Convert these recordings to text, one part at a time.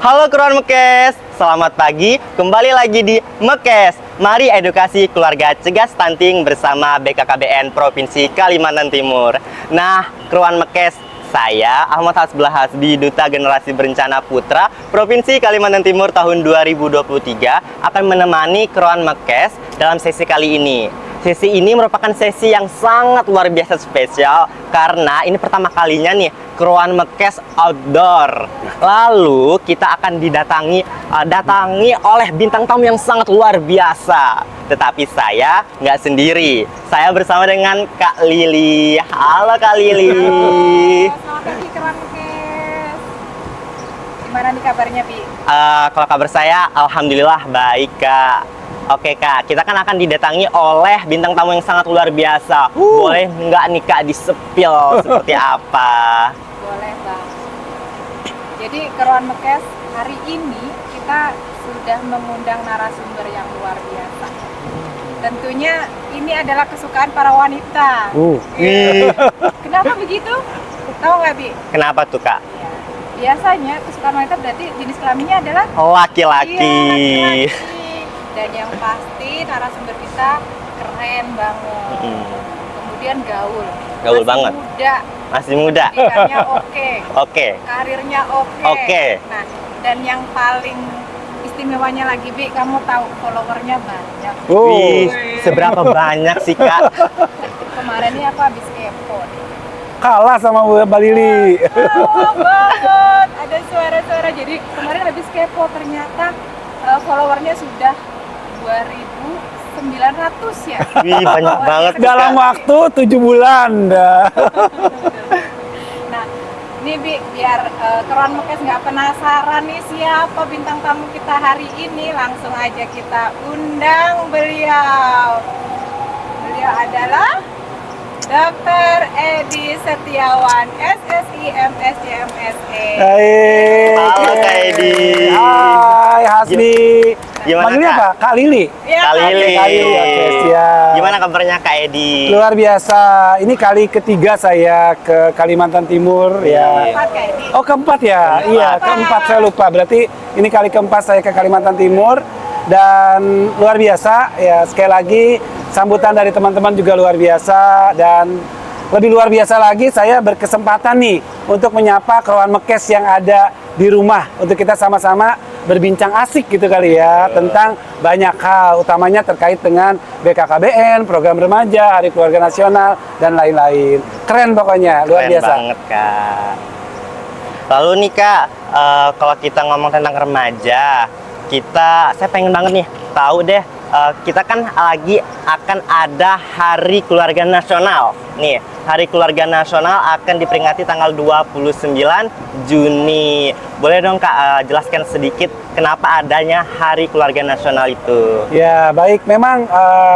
Halo Kruan Mekes, selamat pagi. Kembali lagi di Mekes. Mari edukasi keluarga cegah stunting bersama BKKBN Provinsi Kalimantan Timur. Nah, Kruan Mekes, saya Ahmad Hasbullah Hasbi, Duta Generasi Berencana Putra Provinsi Kalimantan Timur tahun 2023 akan menemani Kruan Mekes dalam sesi kali ini. Sesi ini merupakan sesi yang sangat luar biasa spesial karena ini pertama kalinya nih Kruan Mekes outdoor. Lalu kita akan didatangi oleh bintang tamu yang sangat luar biasa. Tetapi saya nggak sendiri. Saya bersama dengan Kak Lili. Halo Kak Lili. Selamat pagi Kruan Mekes. Gimana nih kabarnya, Bi? Kalau kabar saya, alhamdulillah baik Kak. Oke Kak, kita kan akan didatangi oleh bintang tamu yang sangat luar biasa. Boleh nggak nih Kak disepil seperti apa? Boleh, Bang. Jadi Kruan Mekes, hari ini kita sudah mengundang narasumber yang luar biasa. Tentunya ini adalah kesukaan para wanita. Kenapa begitu? Tahu nggak, Bi? Kenapa tuh Kak? Ya, biasanya kesukaan wanita berarti jenis kelaminnya adalah Laki-laki. Iya, laki-laki. Dan yang pasti narasumber kita keren banget. Kemudian gaul. Gaul Masih banget. Muda. Masih muda. Pendidikannya oke. Oke. Karirnya oke. Oke. Nah, dan yang paling istimewanya lagi, Bi, kamu tahu followernya banyak. Wih, seberapa banyak sih Kak? Kemarin ini aku habis kepo. Kalah sama Mbak Lili. Oh, banget. Ada suara-suara. Jadi kemarin habis kepo ternyata followernya sudah 2.900 ya. Wih, banyak banget Dalam Kak. waktu 7 bulan. Dah. Nah, ini Bi, biar Kruan Mekes nggak penasaran nih siapa bintang tamu kita hari ini, langsung aja kita undang beliau. Beliau adalah Dr. Edi Setiawan, SSI, MSc, MSE. Hai. Halo Kak Edi. Hai Hasbi. Gimana, Panggilnya Kak? apa? Kak Lili. Ya, Kak Lili. Kak Lili, oke, siap. Gimana kabarnya Kak Edi? Luar biasa. Ini kali ketiga saya ke Kalimantan Timur ya. Empat Kak Edi. Oh, keempat ya? Iya, keempat saya lupa. Berarti ini kali keempat saya ke Kalimantan Timur. Dan luar biasa ya, sekali lagi sambutan dari teman-teman juga luar biasa. Dan lebih luar biasa lagi saya berkesempatan nih untuk menyapa Kruan Mekes yang ada di rumah. Untuk kita sama-sama berbincang asik gitu kali ya, tentang banyak hal, utamanya terkait dengan BKKBN, program remaja, Hari Keluarga Nasional, dan lain-lain. Keren pokoknya, luar Keren biasa. banget Kak. Lalu nih Kak, kalau kita ngomong tentang remaja, saya pengen banget nih tahu deh, kita kan lagi akan ada Hari Keluarga Nasional. Nih, Hari Keluarga Nasional akan diperingati tanggal 29 Juni. Boleh dong Kak jelaskan sedikit kenapa adanya Hari Keluarga Nasional itu? Ya, baik. Memang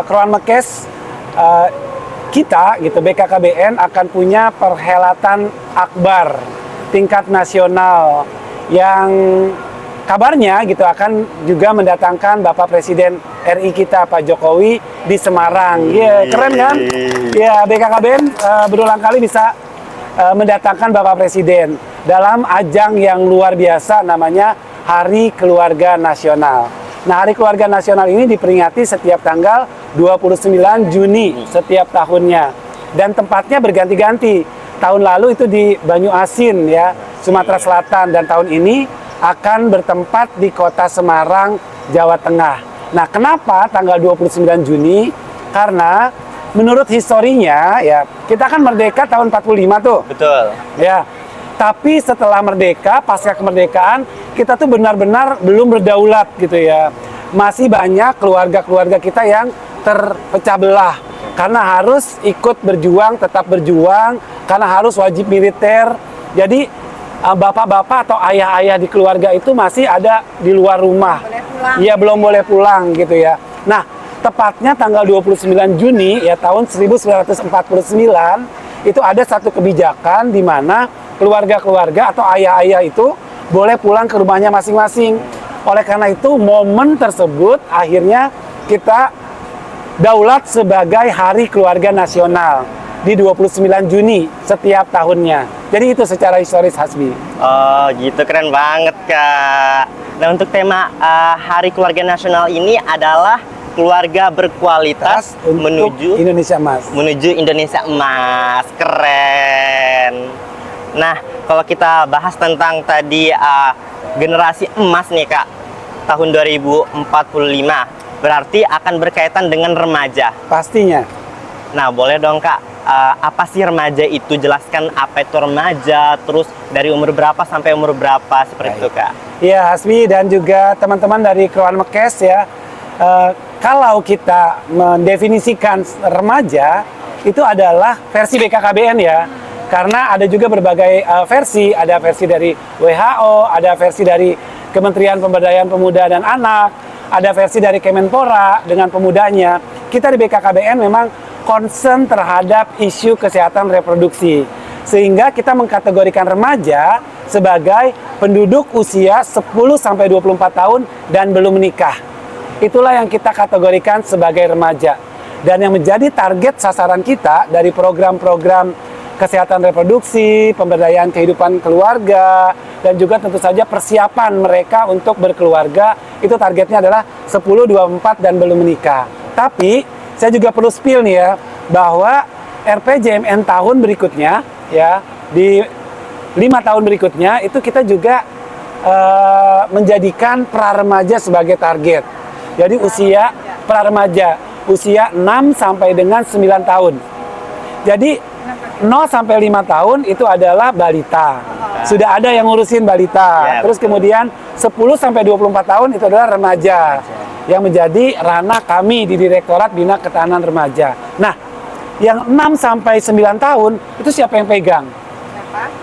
Kruan Mekes kita gitu BKKBN akan punya perhelatan akbar tingkat nasional yang kabarnya gitu akan juga mendatangkan Bapak Presiden RI kita Pak Jokowi di Semarang. Iya, keren kan? Ya, BKKBN berulang kali bisa mendatangkan Bapak Presiden dalam ajang yang luar biasa namanya Hari Keluarga Nasional. Nah, Hari Keluarga Nasional ini diperingati setiap tanggal 29 Juni setiap tahunnya. Dan tempatnya berganti-ganti. Tahun lalu itu di Banyuasin ya, Sumatera Selatan, dan tahun ini akan bertempat di Kota Semarang, Jawa Tengah. Nah, kenapa tanggal 29 Juni? Karena menurut historinya ya, kita kan merdeka tahun 45 tuh. Betul. Ya. Tapi setelah merdeka, pasca kemerdekaan, kita tuh benar-benar belum berdaulat gitu ya. Masih banyak keluarga-keluarga kita yang terpecah belah karena harus ikut berjuang, tetap berjuang, karena harus wajib militer. Jadi bapak-bapak atau ayah-ayah di keluarga itu masih ada di luar rumah. Iya, belum boleh pulang gitu ya. Nah, tepatnya tanggal 29 Juni ya tahun 1949 itu ada satu kebijakan di mana keluarga-keluarga atau ayah-ayah itu boleh pulang ke rumahnya masing-masing. Oleh karena itu, momen tersebut akhirnya kita daulat sebagai Hari Keluarga Nasional di 29 Juni setiap tahunnya. Jadi itu secara historis, Hasbi. Oh gitu, keren banget Kak. Nah untuk tema Hari Keluarga Nasional ini adalah keluarga berkualitas Untuk Indonesia Emas. menuju Indonesia Emas. Keren. Nah kalau kita bahas tentang tadi generasi emas nih Kak, tahun 2045 berarti akan berkaitan dengan remaja. Pastinya. Nah boleh dong Kak, apa sih remaja itu? Jelaskan apa itu remaja, terus dari umur berapa sampai umur berapa, seperti itu Kak. Iya, Hasbi dan juga teman-teman dari Keruan Mekes ya. Kalau kita mendefinisikan remaja itu adalah versi BKKBN ya. Karena ada juga berbagai versi, ada versi dari WHO, ada versi dari Kementerian Pemberdayaan Pemuda dan Anak, ada versi dari Kemenpora dengan pemudanya. Kita di BKKBN memang concern terhadap isu kesehatan reproduksi. Sehingga kita mengkategorikan remaja sebagai penduduk usia 10-24 tahun dan belum menikah. Itulah yang kita kategorikan sebagai remaja. Dan yang menjadi target sasaran kita dari program-program kesehatan reproduksi, pemberdayaan kehidupan keluarga, dan juga tentu saja persiapan mereka untuk berkeluarga, itu targetnya adalah 10-24 dan belum menikah. Tapi saya juga perlu spill nih ya, bahwa RPJMN tahun berikutnya, ya di 5 tahun berikutnya, itu kita juga menjadikan pra-remaja sebagai target. Jadi usia pra-remaja, usia 6 sampai dengan 9 tahun. Jadi 0 sampai 5 tahun itu adalah balita. Sudah ada yang ngurusin balita. Terus kemudian 10 sampai 24 tahun itu adalah remaja. Yang menjadi ranah kami di Direktorat Bina Ketahanan Remaja. Nah, yang 6 sampai 9 tahun itu siapa yang pegang?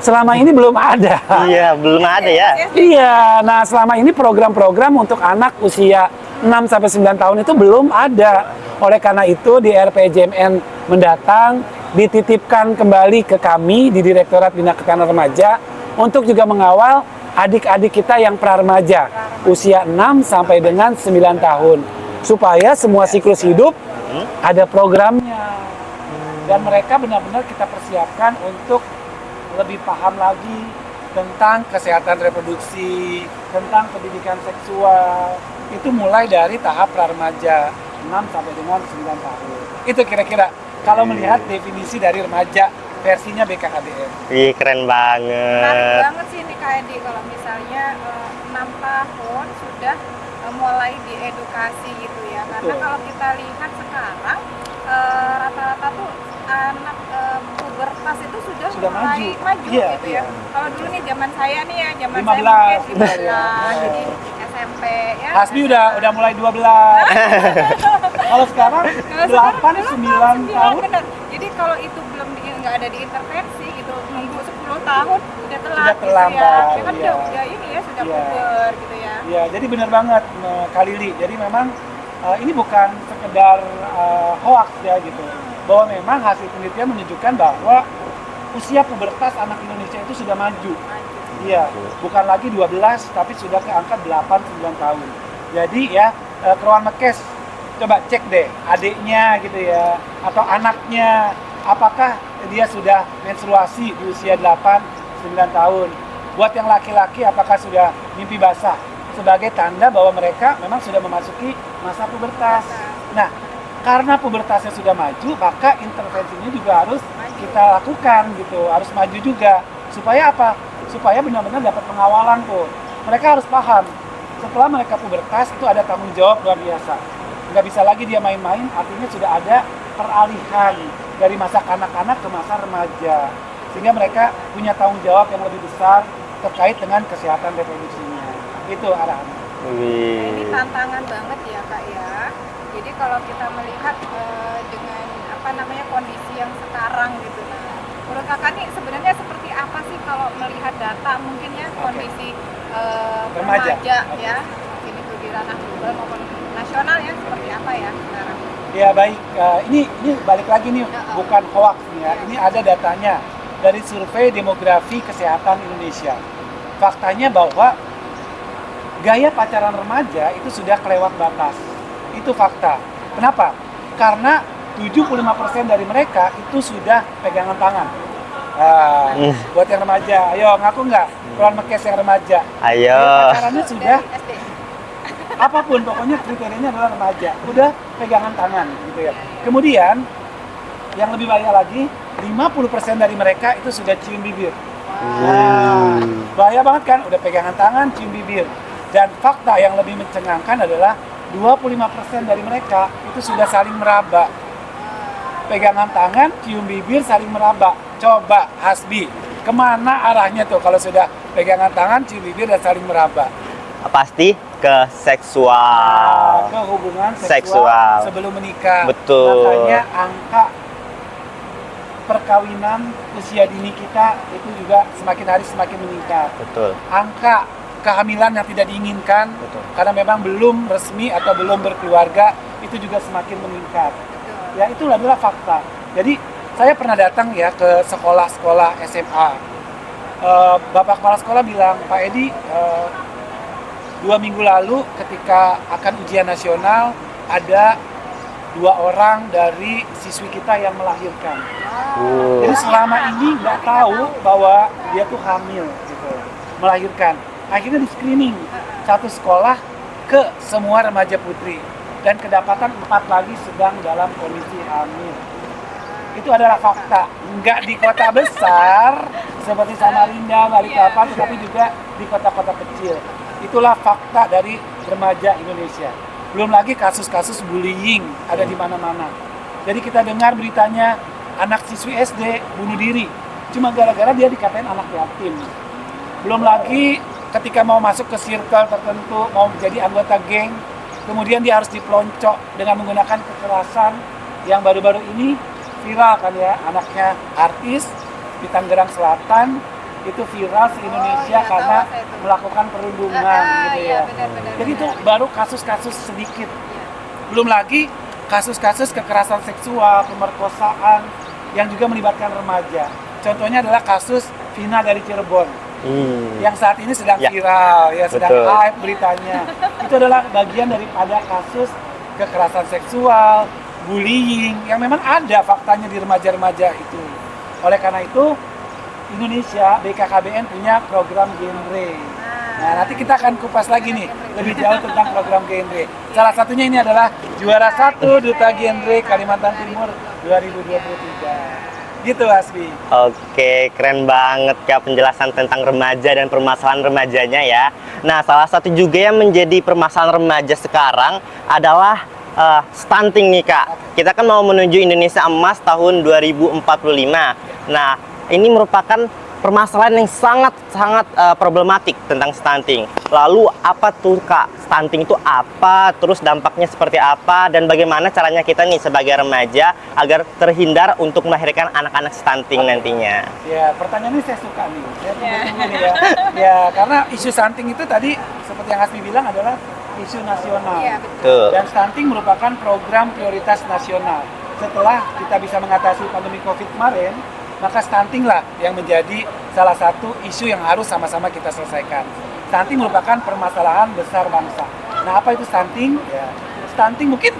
Selama ini belum ada. Iya, belum ada ya. Iya, nah selama ini program-program untuk anak usia 6 sampai 9 tahun itu belum ada. Oleh karena itu di RPJMN mendatang dititipkan kembali ke kami di Direktorat Bina Ketahanan Remaja untuk juga mengawal adik-adik kita yang pra-remaja usia 6 sampai dengan 9 tahun supaya semua siklus hidup ada programnya dan mereka benar-benar kita persiapkan untuk lebih paham lagi tentang kesehatan reproduksi, tentang pendidikan seksual. Itu mulai dari tahap pra-remaja 6 sampai dengan 9 tahun. Itu kira-kira kalau melihat definisi dari remaja versinya BKKBN. Ih, keren banget. Menarik banget sih ini Kak Edi, kalau misalnya 6 tahun sudah mulai diedukasi gitu ya. Karena Betul. kalau kita lihat sekarang rata-rata tuh anak pubertas itu sudah mulai maju Iya, gitu iya. ya. Kalau dulu nih zaman saya nih ya, zaman 15, saya mungkin 15, ya. jadi SMP ya. Hasbi udah mulai 12. Kalau sekarang 8, 9 tahun. Bener. Jadi kalau itu belum nggak ada diintervensi gitu, nunggu 10 tahun udah telat Sudah terlambat, gitu ya. Ya kan iya. udah ini ya, sudah Iya. puber gitu ya. Ya, jadi benar banget Kak Lili. Jadi memang ini bukan sekedar hoax ya gitu. Bahwa memang hasil penelitian menunjukkan bahwa usia pubertas anak Indonesia itu sudah maju. Iya, bukan lagi 12 tapi sudah ke angka 8-9 tahun. Jadi ya Keruan Mekes coba cek deh adiknya gitu ya atau anaknya apakah dia sudah menstruasi di usia 8-9 tahun. Buat yang laki-laki apakah sudah mimpi basah sebagai tanda bahwa mereka memang sudah memasuki masa pubertas. Nah, karena pubertasnya sudah maju, maka intervensinya juga harus kita lakukan gitu, harus maju juga. Supaya apa? Supaya benar-benar dapat pengawalan tuh. Mereka harus paham, setelah mereka pubertas itu ada tanggung jawab luar biasa. Nggak bisa lagi dia main-main, artinya sudah ada peralihan dari masa kanak-kanak ke masa remaja. Sehingga mereka punya tanggung jawab yang lebih besar terkait dengan kesehatan reproduksinya. Itu arahannya. Ini tantangan banget ya Kak ya. Jadi kalau kita melihat dengan apa namanya kondisi yang sekarang gitu, nah menurut Kakak nih sebenarnya seperti apa sih kalau melihat data mungkin ya kondisi remaja ya, ini tuh di ranah global maupun nasional ya, seperti apa ya sekarang? Ya baik, ini balik lagi nih, bukan hoax nih ya. Ini ada datanya dari survei demografi kesehatan Indonesia. Faktanya bahwa gaya pacaran remaja itu sudah kelewat batas. Itu fakta. Kenapa? Karena 75% dari mereka itu sudah pegangan tangan. Nah, buat yang remaja, ayo ngaku nggak? Keluar Mekes yang remaja. Ayo. Pacarannya sudah, SD. apapun pokoknya kriterianya adalah remaja. Udah pegangan tangan gitu ya. Kemudian yang lebih bahaya lagi, 50% dari mereka itu sudah cium bibir. Nah, bahaya banget kan? Udah pegangan tangan, cium bibir. Dan fakta yang lebih mencengangkan adalah 25% dari mereka itu sudah saling meraba. Pegangan tangan, cium bibir, saling meraba. Coba Hasbi, kemana arahnya tuh kalau sudah pegangan tangan, cium bibir, dan saling meraba? Pasti ke seksual. Ke hubungan seksual, Seksual. sebelum menikah. Betul. Makanya angka perkawinan usia dini kita itu juga semakin hari semakin meningkat. Betul. Angka kehamilan yang tidak diinginkan Betul. karena memang belum resmi atau belum berkeluarga itu juga semakin meningkat. Ya itu adalah fakta. Jadi saya pernah datang ya ke sekolah-sekolah SMA. Bapak kepala sekolah bilang, Pak Edi, 2 minggu lalu ketika akan ujian nasional ada 2 orang dari siswi kita yang melahirkan. Jadi selama ini nggak tahu bahwa dia tuh hamil, gitu, melahirkan. Akhirnya di screening satu sekolah ke semua remaja putri dan kedapatan 4 lagi sedang dalam kondisi hamil. Itu adalah fakta, nggak di kota besar seperti Samarinda, Balikpapan, tetapi juga di kota-kota kecil. Itulah fakta dari remaja Indonesia. Belum lagi kasus-kasus bullying ada di mana-mana. Jadi kita dengar beritanya anak siswi SD bunuh diri cuma gara-gara dia dikatain anak yatim. Belum lagi ketika mau masuk ke circle tertentu, mau menjadi anggota geng, kemudian dia harus diploncok dengan menggunakan kekerasan yang baru-baru ini viral kan ya, anaknya artis di Tangerang Selatan itu viral se-Indonesia karena melakukan perundungan gitu ya. Jadi itu baru kasus-kasus sedikit. Belum lagi kasus-kasus kekerasan seksual, pemerkosaan yang juga melibatkan remaja. Contohnya adalah kasus Vina dari Cirebon. Yang saat ini sedang viral, ya sedang hype beritanya. Itu adalah bagian daripada kasus kekerasan seksual, bullying yang memang ada faktanya di remaja-remaja itu. Oleh karena itu Indonesia, BKKBN punya program genre. Nah, nanti kita akan kupas lagi nih lebih jauh tentang program genre. Salah satunya ini adalah juara 1 Duta Genre Kalimantan Timur 2023. Gitu, Hasbi. Oke, keren banget Kak penjelasan tentang remaja dan permasalahan remajanya ya. Nah, salah satu juga yang menjadi permasalahan remaja sekarang adalah stunting nih Kak. Kita kan mau menuju Indonesia Emas tahun 2045. Nah, ini merupakan permasalahan yang sangat problematik tentang stunting. Lalu apa tuh Kak? Stunting itu apa? Terus dampaknya seperti apa? Dan bagaimana caranya kita nih sebagai remaja agar terhindar untuk melahirkan anak-anak stunting nantinya? Ya, pertanyaan ini saya suka nih. Saya tunggu-tunggu nih ya. Ya, karena isu stunting itu tadi seperti yang Hasbi bilang adalah isu nasional. Tuh. Dan stunting merupakan program prioritas nasional. Setelah kita bisa mengatasi pandemi Covid kemarin, maka stunting lah yang menjadi salah satu isu yang harus sama-sama kita selesaikan. Stunting merupakan permasalahan besar bangsa. Nah, apa itu stunting? Ya, stunting mungkin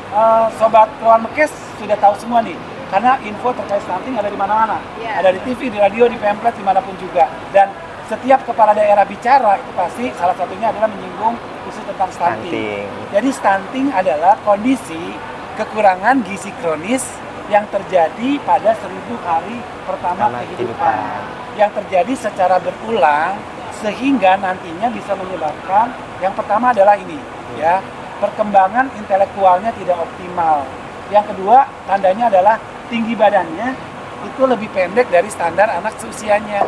sobat Keluar Mekes sudah tahu semua nih, karena info terkait stunting ada di mana-mana. Ada di TV, di radio, di pamflet, dimanapun juga. Dan setiap kepala daerah bicara itu pasti salah satunya adalah menyinggung isu tentang stunting. Jadi stunting adalah kondisi kekurangan gizi kronis yang terjadi pada 1000 hari pertama kehidupan, yang terjadi secara berulang sehingga nantinya bisa menyebabkan yang pertama adalah ini ya, perkembangan intelektualnya tidak optimal. Yang kedua, tandanya adalah tinggi badannya itu lebih pendek dari standar anak seusianya.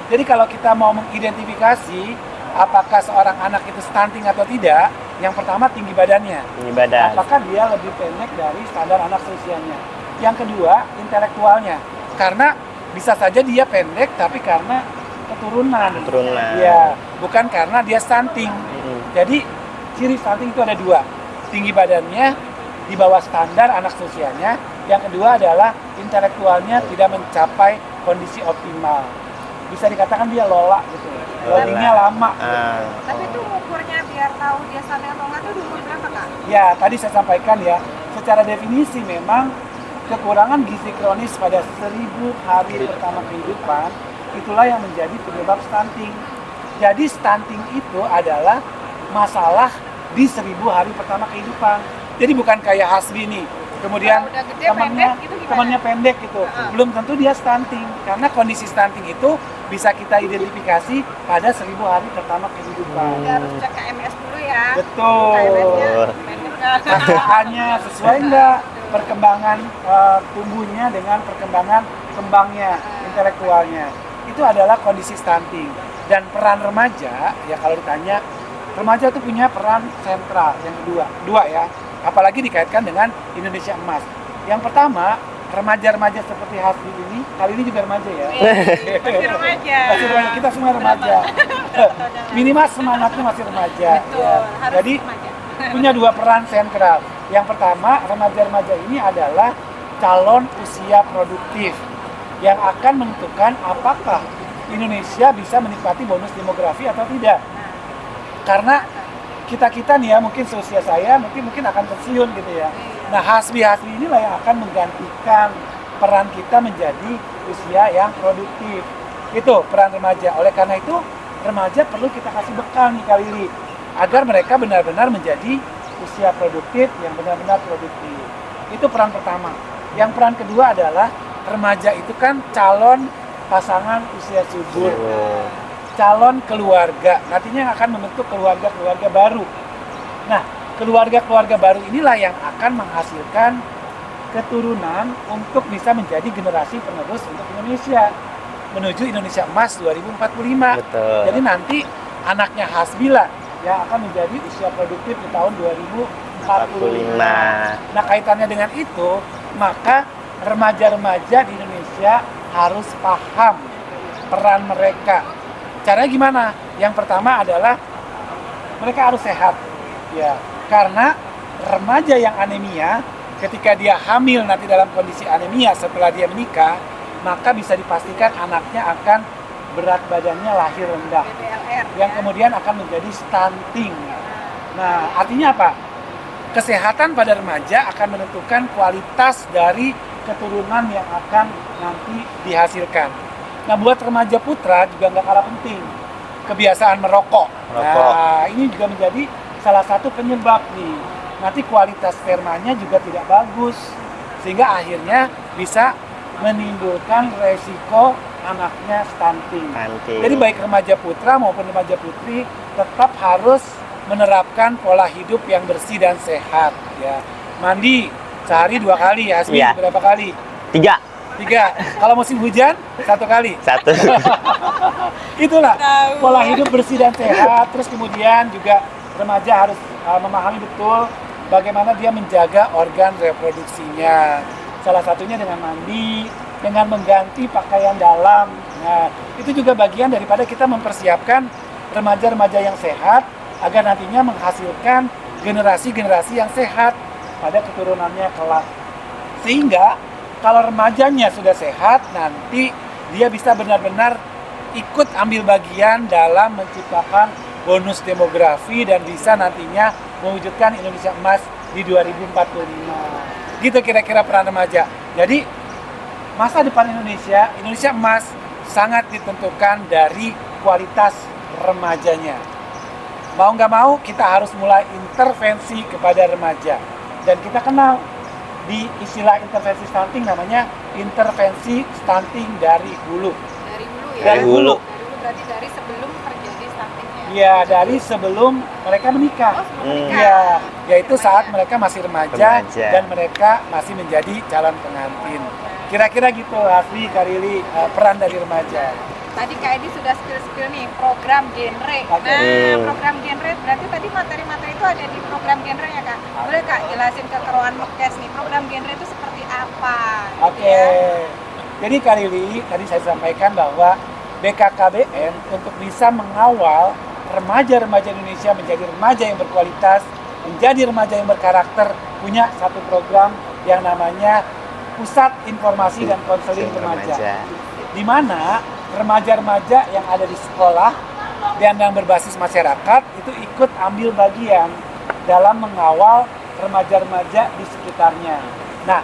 Jadi kalau kita mau mengidentifikasi apakah seorang anak itu stunting atau tidak, yang pertama tinggi badannya. Tinggi badan. Apakah dia lebih pendek dari standar anak seusianya? Yang kedua, intelektualnya. Karena bisa saja dia pendek, tapi karena keturunan. Ya, bukan karena dia stunting. Jadi, ciri stunting itu ada 2. Tinggi badannya di bawah standar anak seusianya. Yang kedua adalah intelektualnya tidak mencapai kondisi optimal. Bisa dikatakan dia lola gitu. Loadingnya lama. Tapi itu ukurnya biar tahu dia stunting atau enggak tuh umur berapa Kak? Ya, tadi saya sampaikan ya. Secara definisi memang kekurangan gizi kronis pada 1000 hari pertama kehidupan itulah yang menjadi penyebab stunting. Jadi stunting itu adalah masalah di 1000 hari pertama kehidupan. Jadi bukan kayak Hasbi nih, kemudian Kalau udah gede, pendek gitu gimana? temannya pendek gitu, belum tentu dia stunting. Karena kondisi stunting itu bisa kita identifikasi pada 1000 hari pertama kehidupan. Udah harus cek KMS dulu ya. Betul. KMS-nya pendek nggak? KKA-nya sesuai nggak perkembangan tumbuhnya dengan perkembangan kembangnya, intelektualnya. Itu adalah kondisi stunting. Dan peran remaja, ya kalau ditanya, remaja itu punya peran sentral yang dua ya. Apalagi dikaitkan dengan Indonesia Emas. Yang pertama, remaja-remaja seperti Hasbi ini, kali ini juga remaja ya. Masih remaja. Masih remaja, kita semua remaja. Minimal semangatnya masih remaja. Betul, Ya. harus Jadi remaja. punya dua peran sentral. Yang pertama, remaja-remaja ini adalah calon usia produktif yang akan menentukan apakah Indonesia bisa menikmati bonus demografi atau tidak. Karena kita nih ya, mungkin seusia saya mungkin akan pensiun gitu ya. Nah, Hasbi inilah yang akan menggantikan peran kita menjadi usia yang produktif. Itu peran remaja. Oleh karena itu, remaja perlu kita kasih bekal nih kali ini agar mereka benar-benar menjadi usia produktif yang benar-benar produktif. Itu peran pertama. Yang peran kedua adalah remaja itu kan calon pasangan usia subur, calon keluarga, nantinya yang akan membentuk keluarga-keluarga baru. Nah, keluarga-keluarga baru inilah yang akan menghasilkan keturunan untuk bisa menjadi generasi penerus untuk Indonesia menuju Indonesia Emas 2045. Betul. Jadi nanti anaknya Hasbila yang akan menjadi usia produktif di tahun 2045. Nah, kaitannya dengan itu, maka remaja-remaja di Indonesia harus paham peran mereka. Caranya gimana? Yang pertama adalah mereka harus sehat. Ya, karena remaja yang anemia, ketika dia hamil nanti dalam kondisi anemia setelah dia menikah, maka bisa dipastikan anaknya akan berat badannya lahir rendah, BDLR, yang ya. kemudian akan menjadi stunting. Nah, artinya apa? Kesehatan pada remaja akan menentukan kualitas dari keturunan yang akan nanti dihasilkan. Nah, buat remaja putra juga nggak kalah penting, kebiasaan merokok. Nah, ini juga menjadi salah satu penyebab nih. Nanti kualitas spermanya juga tidak bagus, sehingga akhirnya bisa menimbulkan resiko anaknya stunting. Jadi baik remaja putra maupun remaja putri tetap harus menerapkan pola hidup yang bersih dan sehat. Ya, mandi sehari 2 kali, Hasbi Iya. berapa kali? 3. 3. Kalau musim hujan 1 kali. 1. Itulah pola hidup bersih dan sehat. Terus kemudian juga remaja harus memahami betul bagaimana dia menjaga organ reproduksinya. Salah satunya dengan mandi, dengan mengganti pakaian dalam. Nah, itu juga bagian daripada kita mempersiapkan remaja-remaja yang sehat agar nantinya menghasilkan generasi-generasi yang sehat pada keturunannya kelak. Sehingga kalau remajanya sudah sehat, nanti dia bisa benar-benar ikut ambil bagian dalam menciptakan bonus demografi dan bisa nantinya mewujudkan Indonesia Emas di 2045. Gitu kira-kira peran remaja. Jadi masa depan Indonesia Emas sangat ditentukan dari kualitas remajanya. Mau nggak mau kita harus mulai intervensi kepada remaja. Dan kita kenal di istilah intervensi stunting namanya intervensi stunting dari hulu. Dari hulu ya. Dari hulu. Dari hulu berarti dari sebelum terjadi stuntingnya. Iya, dari sebelum mereka menikah. Oh, sebelum menikah. Iya, yaitu saat mereka masih remaja Remaja. dan mereka masih menjadi calon pengantin. Kira-kira gitu, Hasbi, Karili, peran dari remaja. Tadi Kak Edi sudah skill-skill nih, program genre. Oke. Nah, program genre berarti tadi materi-materi itu ada di program genre ya Kak? Boleh Kak jelasin ke keruan Mekes nih, program genre itu seperti apa? Oke. Ya? Jadi Karili, tadi saya sampaikan bahwa BKKBN untuk bisa mengawal remaja-remaja Indonesia menjadi remaja yang berkualitas, menjadi remaja yang berkarakter, punya satu program yang namanya Pusat Informasi dan Konseling Remaja. Di mana remaja-remaja yang ada di sekolah dan yang berbasis masyarakat itu ikut ambil bagian dalam mengawal remaja-remaja di sekitarnya. Nah,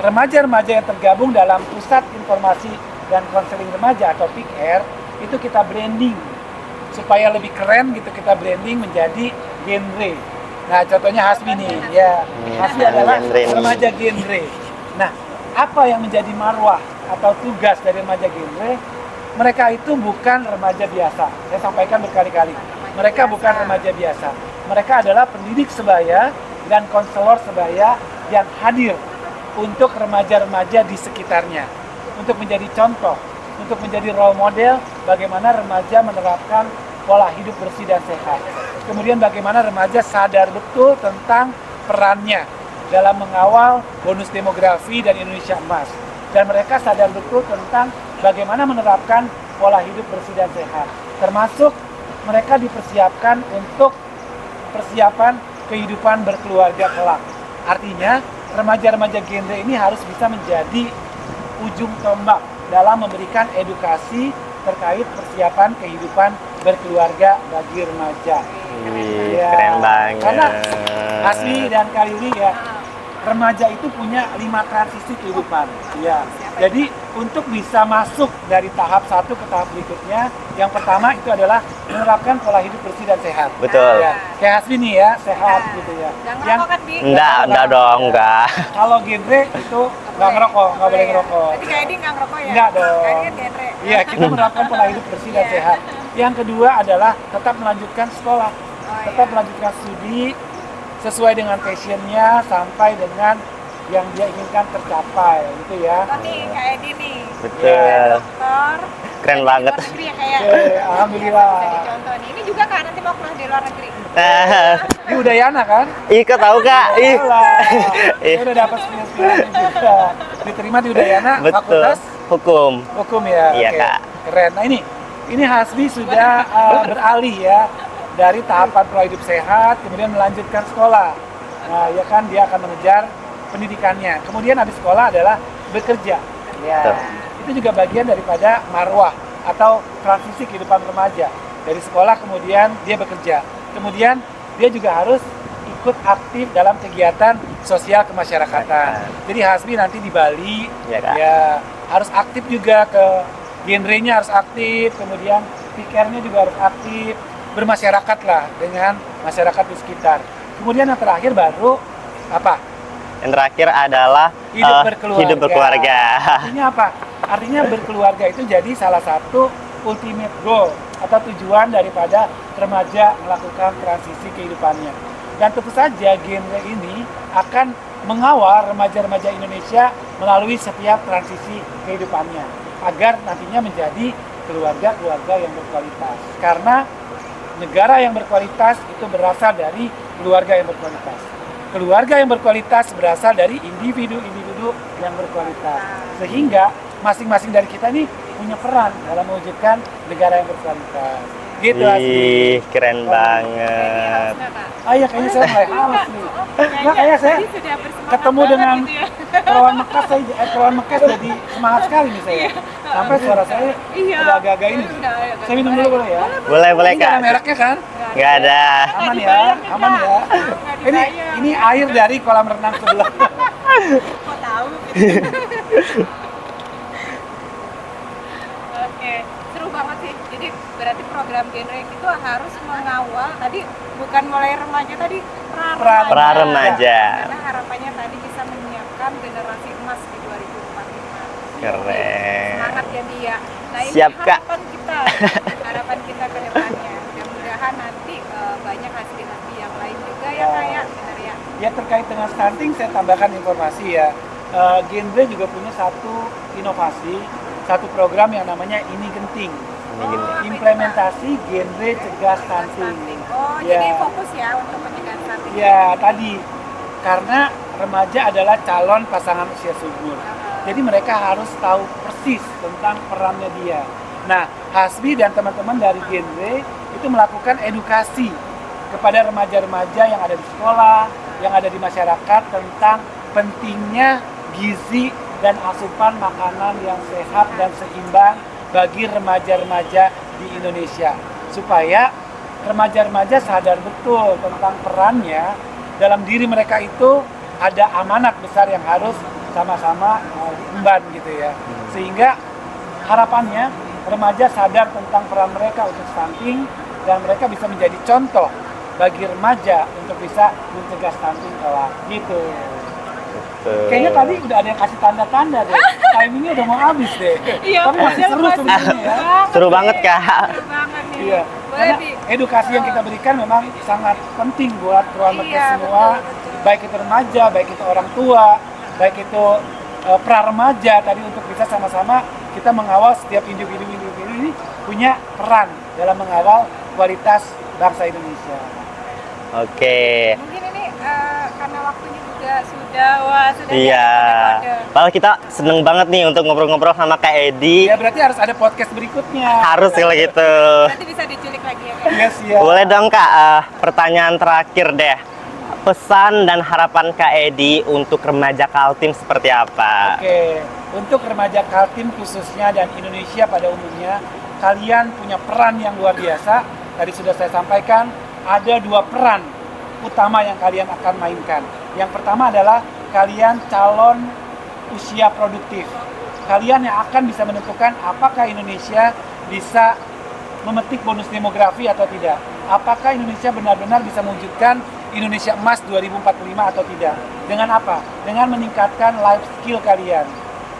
remaja-remaja yang tergabung dalam Pusat Informasi dan Konseling Remaja atau PIKR itu kita branding supaya lebih keren gitu, kita branding menjadi genre. Nah, contohnya Hasbi nih, ya. Hasbi adalah genre nih. remaja genre. Nah, apa yang menjadi marwah atau tugas dari remaja genre? Mereka itu bukan remaja biasa. Saya sampaikan berkali-kali. Mereka bukan remaja biasa. Mereka adalah pendidik sebaya dan konselor sebaya yang hadir untuk remaja-remaja di sekitarnya. Untuk menjadi contoh, untuk menjadi role model bagaimana remaja menerapkan pola hidup bersih dan sehat. Kemudian bagaimana remaja sadar betul tentang perannya dalam mengawal bonus demografi dan Indonesia Emas. Dan mereka sadar betul tentang bagaimana menerapkan pola hidup bersih dan sehat. Termasuk mereka dipersiapkan untuk persiapan kehidupan berkeluarga kelak. Artinya, remaja-remaja genre ini harus bisa menjadi ujung tombak dalam memberikan edukasi terkait persiapan kehidupan berkeluarga bagi remaja. Wih, Ya, keren banget. Karena Asli dan Kayuli ya, remaja itu punya 5 transisi kehidupan. Ya. Jadi untuk bisa masuk dari tahap satu ke tahap berikutnya, yang pertama itu adalah menerapkan pola hidup bersih dan sehat. Betul. Ya. Kayak Hasbi nih ya, sehat gitu ya. Jangan Yang ngerokok kan, Di? Enggak dong, enggak. kalau genre itu nggak ngerokok, nggak boleh ngerokok. Tadi kayak Di nggak ngerokok ya? Enggak dong. Kayak Di kan genre. Iya, kita menerapkan pola hidup bersih dan Iya. sehat. Yang kedua adalah tetap melanjutkan sekolah, Oh, tetap iya. melanjutkan studi sesuai dengan passionnya sampai dengan yang dia inginkan tercapai, gitu ya. Contoh nih, kayak Di nih. Betul. Dokter. Keren Di banget. luar negeri ya kayak. Oke, alhamdulillah. Jadi contoh nih. Ini juga kan nanti mau kelas di luar negeri. Di Udayana kan? Ih, kok tahu Kak? Ih. Alah, Ih. saya udah dapat spion-spionnya juga. Diterima di Udayana, Betul. Fakultas Hukum. Hukum ya. Iya, Oke. Kak. Keren. Nah ini Hasbi sudah beralih ya dari tahapan pola hidup sehat, kemudian melanjutkan sekolah. Nah, ya kan dia akan mengejar pendidikannya. Kemudian habis sekolah adalah bekerja. Ya. Betul. Itu juga bagian daripada marwah atau transisi kehidupan remaja. Dari sekolah kemudian dia bekerja. Kemudian dia juga harus ikut aktif dalam kegiatan sosial kemasyarakatan. Jadi Hasbi nanti di Bali Iya, Kak. ya harus aktif juga ke genrenya, harus aktif, kemudian pikirnya juga harus aktif, bermasyarakat lah dengan masyarakat di sekitar. Kemudian yang terakhir baru apa? Yang terakhir adalah hidup berkeluarga. Artinya apa? Artinya berkeluarga itu jadi salah satu ultimate goal atau tujuan daripada remaja melakukan transisi kehidupannya. Dan tentu saja genre ini akan mengawal remaja-remaja Indonesia melalui setiap transisi kehidupannya agar nantinya menjadi keluarga-keluarga yang berkualitas. Karena negara yang berkualitas itu berasal dari keluarga yang berkualitas. Keluarga yang berkualitas berasal dari individu-individu yang berkualitas. Sehingga masing-masing dari kita nih punya peran dalam mewujudkan negara yang berkualitas. Gitu Asli. Ih, keren Ini banget. hausnya, Kak. Ah iya, kayaknya saya mulai haus nih. Nah, kayaknya saya tadi sudah bersemangat ketemu banget dengan gitu ya. Perawan Mekes, Perawan Mekes jadi semangat sekali nih saya. Sampai suara saya Iya. udah agak-agak ini. Udah agak Saya minum dulu boleh ya? Boleh Ini nggak ada Kak. mereknya kan? Nggak ada. Aman ya, aman ya. Ini air dari kolam renang sebelah. Kok tahu gitu. Oke, seru banget sih. Jadi berarti program genre itu harus mengawal tadi bukan mulai remaja tadi Pra remaja. Karena harapannya tadi bisa menyiapkan generasi emas di 2045. Keren. Semangat ya dia. Nah ini Siap, Kak. harapan kita ke depannya. Mudah-mudahan nanti banyak hasil-hasil yang lain juga ya kayak benar ya. Ya terkait dengan stunting saya tambahkan informasi ya. Genre juga punya satu inovasi, satu program yang namanya Ini Genting. Ini gini. apa itu, Implementasi genre cegah Kak? stunting. Oh, Ya. jadi fokus ya untuk pencegahan stunting. Ya tadi karena remaja adalah calon pasangan usia subur. Jadi mereka harus tahu persis tentang perannya dia. Nah, Hasbi dan teman-teman dari genre itu melakukan edukasi kepada remaja-remaja yang ada di sekolah, yang ada di masyarakat tentang pentingnya gizi dan asupan makanan yang sehat dan seimbang bagi remaja-remaja di Indonesia. Supaya remaja-remaja sadar betul tentang perannya dalam diri mereka itu ada amanat besar yang harus sama-sama diemban gitu ya. Sehingga harapannya remaja sadar tentang peran mereka untuk stunting dan mereka bisa menjadi contoh bagi remaja untuk bisa mencegah stunting kelak gitu. Kayaknya tadi udah ada yang kasih tanda-tanda deh. Timingnya udah mau habis deh. Iya, Tapi masih padahal seru masih sebenarnya ya. Seru banget, Kak. Seru banget nih. Iya. Boleh Karena di edukasi yang kita berikan memang sangat penting buat Keruan Mekes Iya, semua, betul. baik itu remaja, baik itu orang tua, baik itu pra remaja tadi untuk bisa sama-sama kita mengawal setiap individu ini punya peran dalam mengawal kualitas bangsa Indonesia. Oke. mungkin ini karena waktunya juga sudah Iya. kode-kode. Padahal kita seneng banget nih untuk ngobrol-ngobrol sama Kak Edi. Ya berarti harus ada podcast berikutnya. Harus kalau gitu. Nanti bisa diculik lagi ya kan? Iya siap. Boleh dong Kak, pertanyaan terakhir deh. Pesan dan harapan Kak Edi untuk remaja Kaltim seperti apa? Oke, untuk remaja Kaltim khususnya dan Indonesia pada umumnya, kalian punya peran yang luar biasa. Tadi sudah saya sampaikan, ada 2 peran utama yang kalian akan mainkan. Yang pertama adalah kalian calon usia produktif. Kalian yang akan bisa menentukan apakah Indonesia bisa memetik bonus demografi atau tidak. Apakah Indonesia benar-benar bisa mewujudkan Indonesia emas 2045 atau tidak. Dengan apa? Dengan meningkatkan life skill kalian.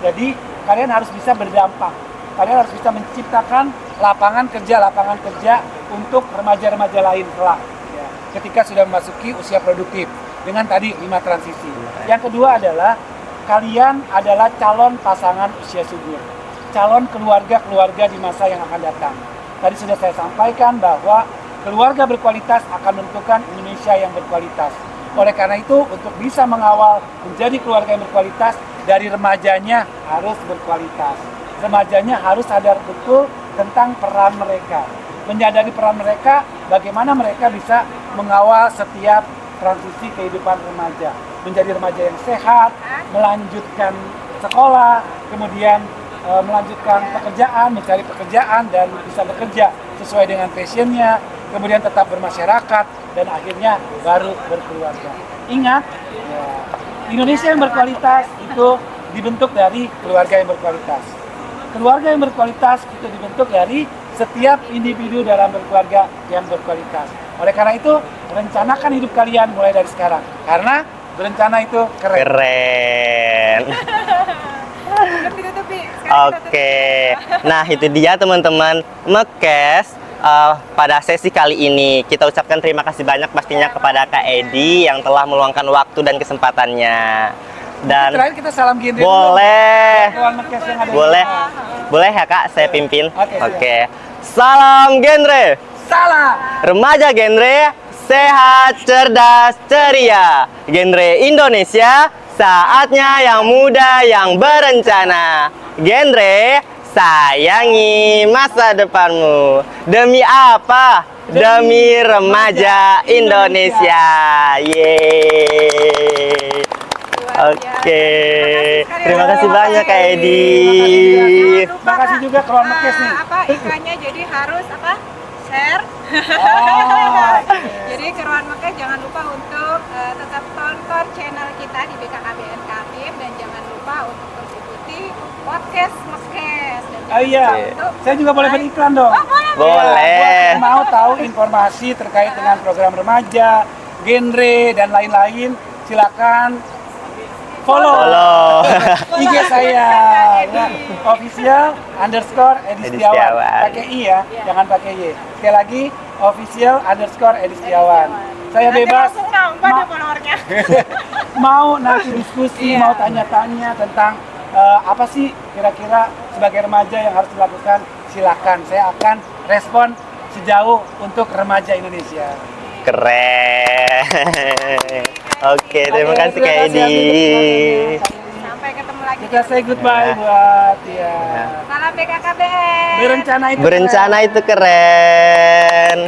Jadi kalian harus bisa berdampak. Kalian harus bisa menciptakan lapangan kerja untuk remaja-remaja lain kelak. Ya, ketika sudah memasuki usia produktif dengan tadi 5 transisi. Yang kedua adalah kalian adalah calon pasangan usia subur, calon keluarga di masa yang akan datang. Tadi sudah saya sampaikan bahwa keluarga berkualitas akan menentukan Indonesia yang berkualitas. Oleh karena itu, untuk bisa mengawal menjadi keluarga yang berkualitas, dari remajanya harus berkualitas. Remajanya harus sadar betul tentang peran mereka. Menyadari peran mereka, bagaimana mereka bisa mengawal setiap transisi kehidupan remaja. Menjadi remaja yang sehat, melanjutkan sekolah, kemudian melanjutkan pekerjaan, mencari pekerjaan, dan bisa bekerja sesuai dengan passionnya, kemudian tetap bermasyarakat, dan akhirnya baru berkeluarga. Ingat, ya, Indonesia yang berkualitas itu dibentuk dari keluarga yang berkualitas. Keluarga yang berkualitas itu dibentuk dari setiap individu dalam berkeluarga yang berkualitas. Oleh karena itu, rencanakan hidup kalian mulai dari sekarang. Karena berencana itu keren. Keren. Belum ditutupi. Sekarang Oke. Nah, itu dia teman-teman Mekes. Pada sesi kali ini kita ucapkan terima kasih banyak pastinya kepada Kak Edi yang telah meluangkan waktu dan kesempatannya. Dan Terakhir kita salam genre dulu. boleh, Keruan Mekes yang ada di boleh, rumah. boleh ya Kak, saya pimpin. Oke, siap. Oke. Salam genre. Salah. Remaja genre sehat, cerdas, ceria. Genre Indonesia, saatnya yang muda yang berencana. Genre sayangi masa depanmu. Demi apa? Demi remaja Indonesia. Yeay. Oke. Terima kasih banyak Kak Edi. Terima kasih juga Keruan Mekes nih. Apa iklannya jadi harus apa? Share. Oh, Jadi Keruan Mekes jangan lupa untuk tetap tonton channel kita di BKKBN Kaltim dan jangan lupa untuk terus ikuti podcast Mekes. Dan Oh iya, untuk saya juga boleh beriklan dong. Oh, boleh. Ya, buat Boleh. yang mau tahu informasi terkait dengan program remaja, genre, dan lain-lain, silakan follow IG saya, ya, official underscore Edi Edi Setiawan. Setiawan. Pakai I ya, jangan pakai Y. Sekali lagi, official underscore Edi Setiawan. Saya Nanti bebas langsung nambah deh followernya. mau nanti diskusi, Iya. mau tanya-tanya tentang apa sih kira-kira sebagai remaja yang harus dilakukan, silakan. Saya akan respon sejauh untuk remaja Indonesia. Keren. Oke, terima Oke, kasih terima Kak kasih Edi. atas Sampai ketemu lagi. Kita say goodbye buat ya. Salam BKKBN. Berencana itu Berencana itu keren.